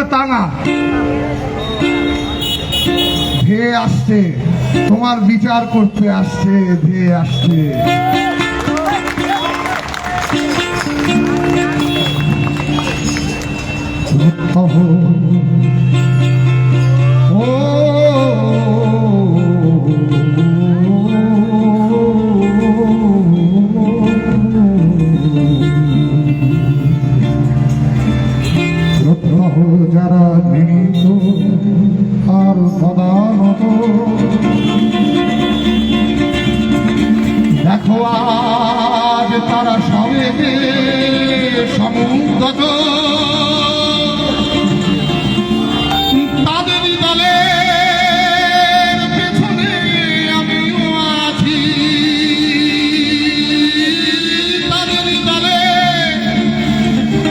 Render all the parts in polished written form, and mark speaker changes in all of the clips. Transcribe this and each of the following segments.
Speaker 1: বলে তা না, ধেয়ে আসছে, তোমার বিচার করতে আসছে, ধেয়ে আসছে। যারা নিমিত আর প্রধানত দেখো আজ তারা সবে সমুদ্র তাদের দলের পেছনে আমিও আছি, তাদের দলের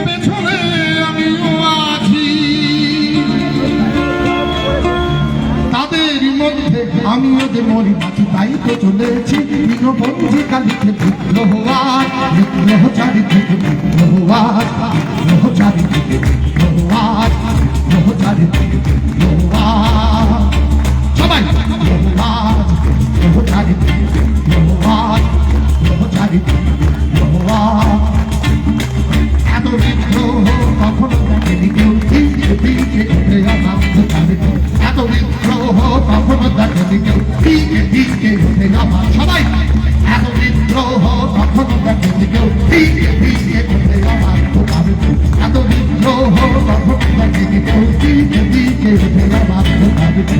Speaker 1: পেছনে আমিও আছি, তাদের মধ্যে আমিও যে মরি আছি, তাই তো চলেছি দীনবন্ধিকা লিখে বিদ্রোহ আজ, বিদ্রোহ চারিদিকে বিদ্রোহ আজ, বিদ্রোহ চারিদিকে বিদ্রোহ আজ, বিদ্রোহ চারিদিকে বিদ্রোহ আজ, সবাই বিদ্রোহ আজ, বিদ্রোহ চারিদিকে বিদ্রোহ আজ, বিদ্রোহ চারিদিকে বিদ্রোহ আজ। এত বিদ্রোহ কখনো দেখেনি কেউ, দিকে দিকে উঠে আনন্দ চালিত, এত বিদ্রোহ কখনো দেখেনি কেউ, দিকে দিকে উঠে আমার সবাই, এত বিদ্রোহ কখনো দেখেনি কেউ, দিকে দিকে উঠে আমার চালিত, এত বিদ্রোহ কখনো দেখেনি কেউ, দিকে দিকে উঠে আমার চালিত।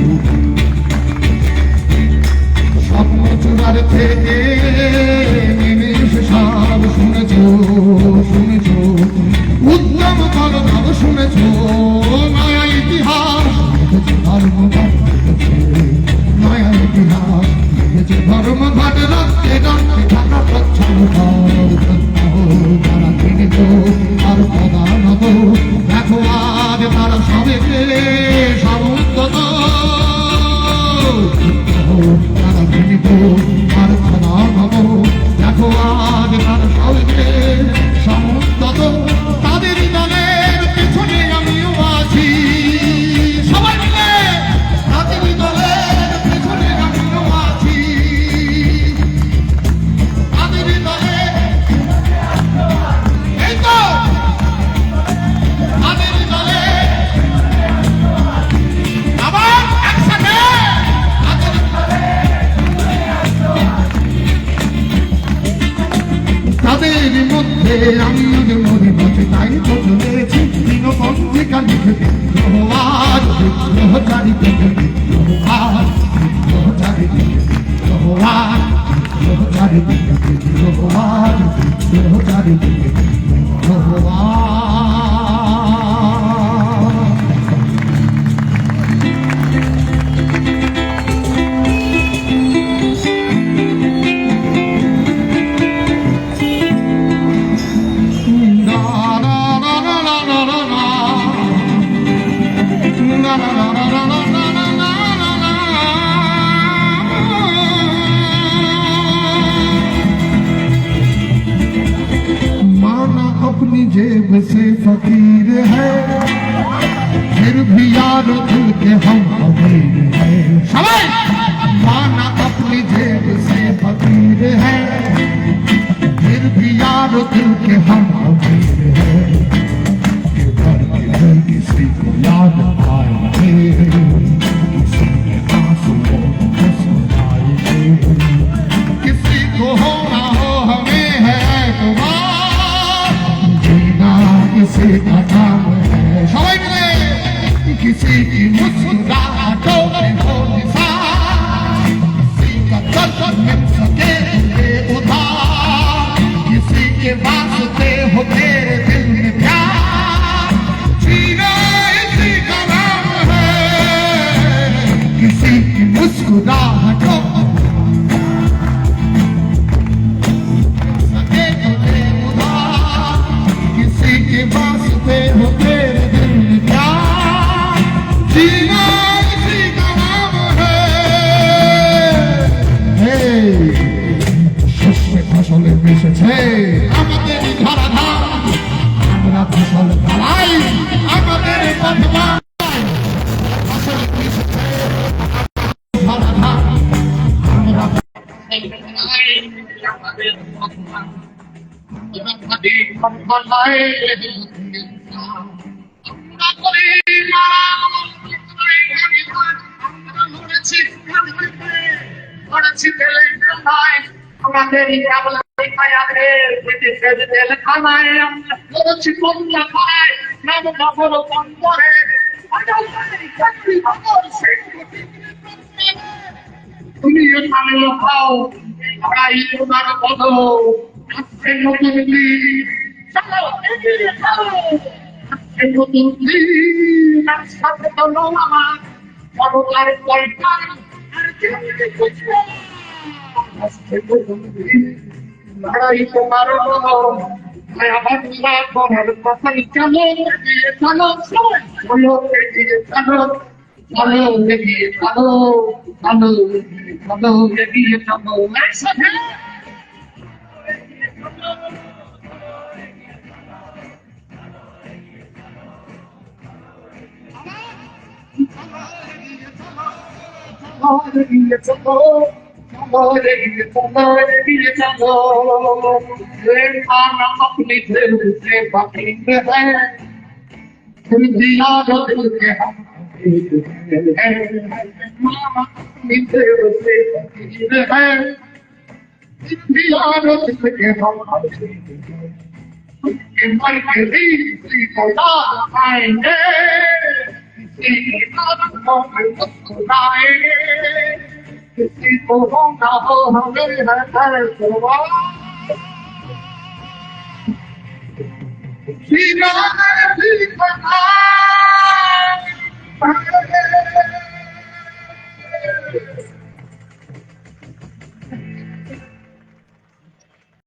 Speaker 1: স্বপ্ন চূড়ার থেকে নিমেষ সব শুনেছ, শুনেছ উদ্যম কর নাম শুনেছ, নয়া ইতিহাস ধর্ম নয়া ইতিহাস ধর্ম ঘাট রক্তে রক্তে ঢাকা প্রচ্ছন্ন যারা কিনেছ আর প্রধানত দেখো আজ তারা সবে সমুদ্র তারা কিনিত আর প্রধানত দেখো আজ তারা সবে সমুদ্র তাদের দলের পেছনে আমিও আছি, সবাই মিলে তাদের দলের পেছনে আমিও আছি, তাদের দলের এই তো তাদের দলে আবার একসাথে তাদের মধ্যে আমিও যে মরি বসে, তাই তো চলেছি দীনবন্ধিকা লিখে বিদ্রোহ আজ, বিদ্রোহ চারিদিকে বিদ্রোহ আজ, বিদ্রোহ চারিদিকে বিদ্রোহ আজ, বিদ্রোহ চারিদিকে বিদ্রোহ আজ, বিদ্রোহ চারিদিকে বিদ্রোহ আজ। अपनी जेब से फकीर है, फिर भी यार दिल के हम अमीर है, माना अपनी जेब से फकीर है, फिर भी यार दिल के हम अमीर है, किसी को याद आएंगे, किसी के आंसुओं को मुस्कुराएंगे, किसी को हो ना हो हमें है किसी का नाम है, सबाई मिले किसी की मुस्कुराहटों में हो निशान, किसी का दर्द मिल सके तुझे उधार, किसी के वास्ते हो तेरे दिल में प्यार, जीना इसी का नाम है, किसी की मुस्कुराहटों के वास्ते हो तेरे दिल में प्यार, जीना इसी का नाम है। শস্যে ফসলে মিশেছে আমাদের ধরাধার,
Speaker 2: Adi Mangalai আমাদের খানায় আমরা করেছি কমলা খায় নাম বাবর বন্দরে তুমি এখানে খাও তাই তোমার বলো আজকে নতুন দিন চলো এগিয়ে চলো আজকে নতুন দিন একসাথে চলো আমার বড়টার পয়সা আর কেমনে বুঝবো আজকে নতুন দিন লড়াই তোমার বলো বাংলা করার কথাই চলো এগিয়ে চলো চলো এগিয়ে চলো চলো এগিয়ে চলো চলো চলো এগিয়ে চলো একসাথে এগিয়ে চলো এগিয়ে চলো এগিয়ে চলো खाना अपनी दिल से पकड़ते हैं दिल दिया जो दिल के हम मामा अपनी दिल से पकड़ते हैं दिल दिया जो दिल के हम मर के भी किसी को याद आएंगे किसी की याद में मुस्कुराएंगे किसी को होना हो हमें है She got